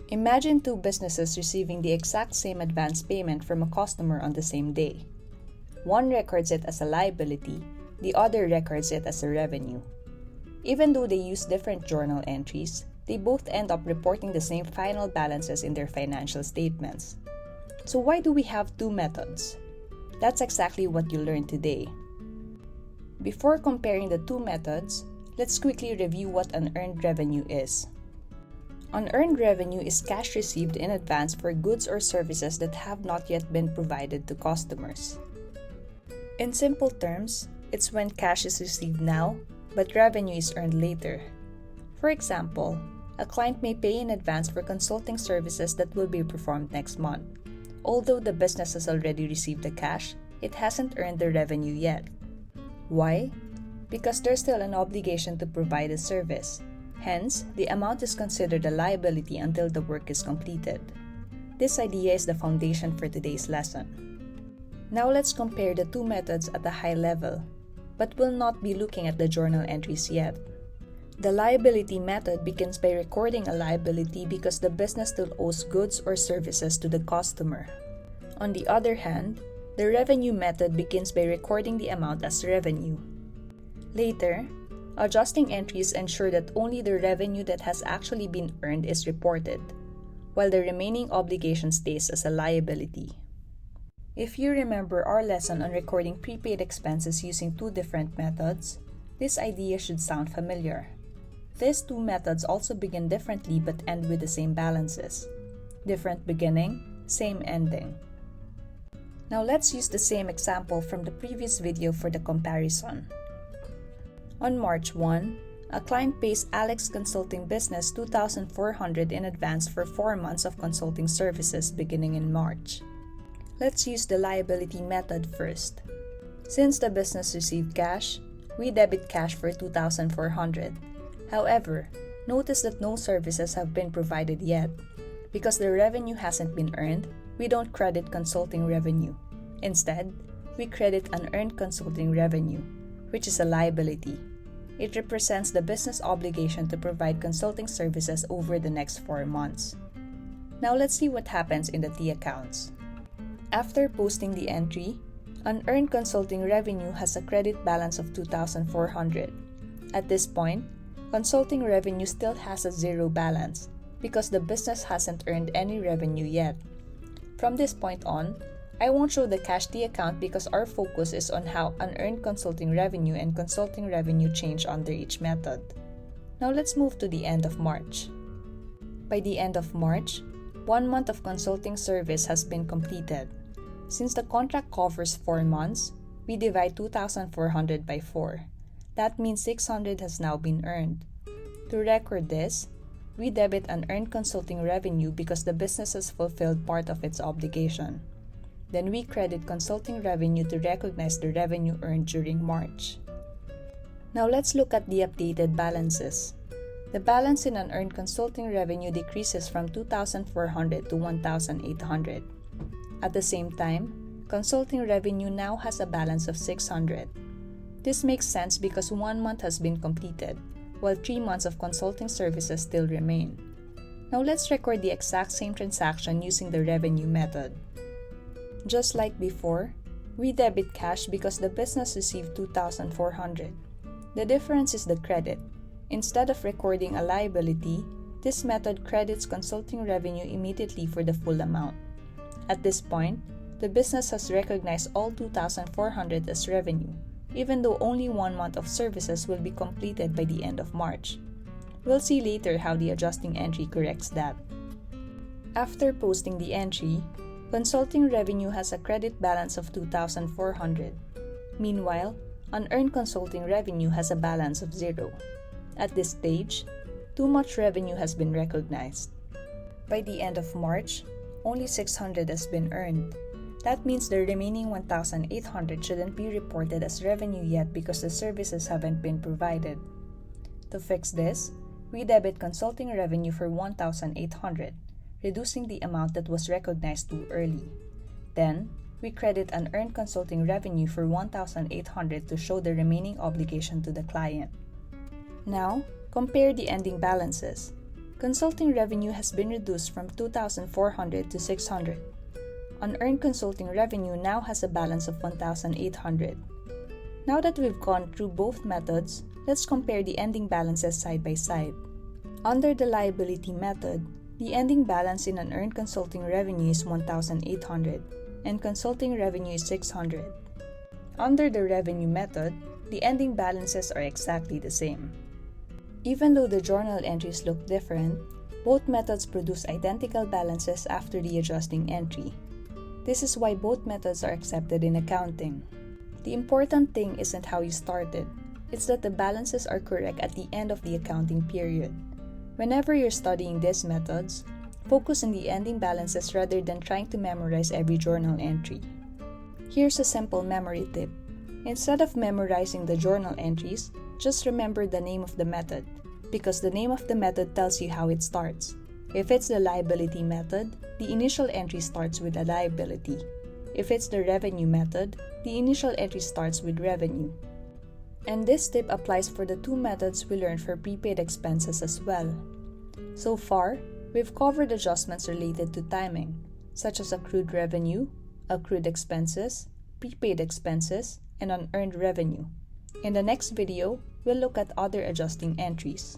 Imagine two businesses receiving the exact same advance payment from a customer on the same day. One records it as a liability, the other records it as a revenue. Even though they use different journal entries, they both end up reporting the same final balances in their financial statements. So why do we have two methods? That's exactly what you learned today. Before comparing the two methods, let's quickly review what unearned revenue is. Unearned revenue is cash received in advance for goods or services that have not yet been provided to customers. In simple terms, it's when cash is received now, but revenue is earned later. For example, a client may pay in advance for consulting services that will be performed next month. Although the business has already received the cash, it hasn't earned the revenue yet. Why? Because there's still an obligation to provide a service. Hence, the amount is considered a liability until the work is completed. This idea is the foundation for today's lesson. Now let's compare the two methods at a high level, but we'll not be looking at the journal entries yet. The liability method begins by recording a liability because the business still owes goods or services to the customer. On the other hand, the revenue method begins by recording the amount as revenue. Later, adjusting entries ensure that only the revenue that has actually been earned is reported, while the remaining obligation stays as a liability. If you remember our lesson on recording prepaid expenses using two different methods, this idea should sound familiar. These two methods also begin differently but end with the same balances. Different beginning, same ending. Now let's use the same example from the previous video for the comparison. On March 1, a client pays Alex Consulting Business $2,400 in advance for 4 months of consulting services beginning in March. Let's use the liability method first. Since the business received cash, we debit cash for $2,400. However, notice that no services have been provided yet. Because the revenue hasn't been earned, we don't credit consulting revenue. Instead, we credit unearned consulting revenue, which is a liability. It represents the business obligation to provide consulting services over the next 4 months. Now let's see what happens in the T accounts. After posting the entry, unearned consulting revenue has a credit balance of $2,400. At this point, consulting revenue still has a zero balance because the business hasn't earned any revenue yet. From this point on, I won't show the cash T account because our focus is on how unearned consulting revenue and consulting revenue change under each method. Now let's move to the end of March. By the end of March, 1 month of consulting service has been completed. Since the contract covers 4 months, we divide 2,400 by 4. That means 600 has now been earned. To record this, we debit unearned consulting revenue because the business has fulfilled part of its obligation. Then we credit consulting revenue to recognize the revenue earned during March. Now let's look at the updated balances. The balance in unearned consulting revenue decreases from 2,400 to 1,800. At the same time, consulting revenue now has a balance of 600. This makes sense because 1 month has been completed, while 3 months of consulting services still remain. Now let's record the exact same transaction using the revenue method. Just like before, we debit cash because the business received 2,400. The difference is the credit. Instead of recording a liability, this method credits consulting revenue immediately for the full amount. At this point, the business has recognized all 2,400 as revenue, even though only 1 month of services will be completed by the end of March. We'll see later how the adjusting entry corrects that. After posting the entry, consulting revenue has a credit balance of 2,400. Meanwhile, unearned consulting revenue has a balance of 0. At this stage, too much revenue has been recognized. By the end of March, only 600 has been earned. That means the remaining 1,800 shouldn't be reported as revenue yet because the services haven't been provided. To fix this, we debit consulting revenue for 1,800, reducing the amount that was recognized too early. Then, we credit unearned consulting revenue for 1,800 to show the remaining obligation to the client. Now, compare the ending balances. Consulting revenue has been reduced from 2,400 to 600. Unearned consulting revenue now has a balance of 1,800. Now that we've gone through both methods, let's compare the ending balances side by side. Under the liability method, the ending balance in unearned consulting revenue is 1,800 and consulting revenue is 600. Under the revenue method, the ending balances are exactly the same. Even though the journal entries look different, both methods produce identical balances after the adjusting entry. This is why both methods are accepted in accounting. The important thing isn't how you started, it's that the balances are correct at the end of the accounting period. Whenever you're studying these methods, focus on the ending balances rather than trying to memorize every journal entry. Here's a simple memory tip. Instead of memorizing the journal entries, just remember the name of the method, because the name of the method tells you how it starts. If it's the liability method, the initial entry starts with a liability. If it's the revenue method, the initial entry starts with revenue. And this tip applies for the two methods we learned for prepaid expenses as well. So far, we've covered adjustments related to timing, such as accrued revenue, accrued expenses, prepaid expenses, and unearned revenue. In the next video, we'll look at other adjusting entries.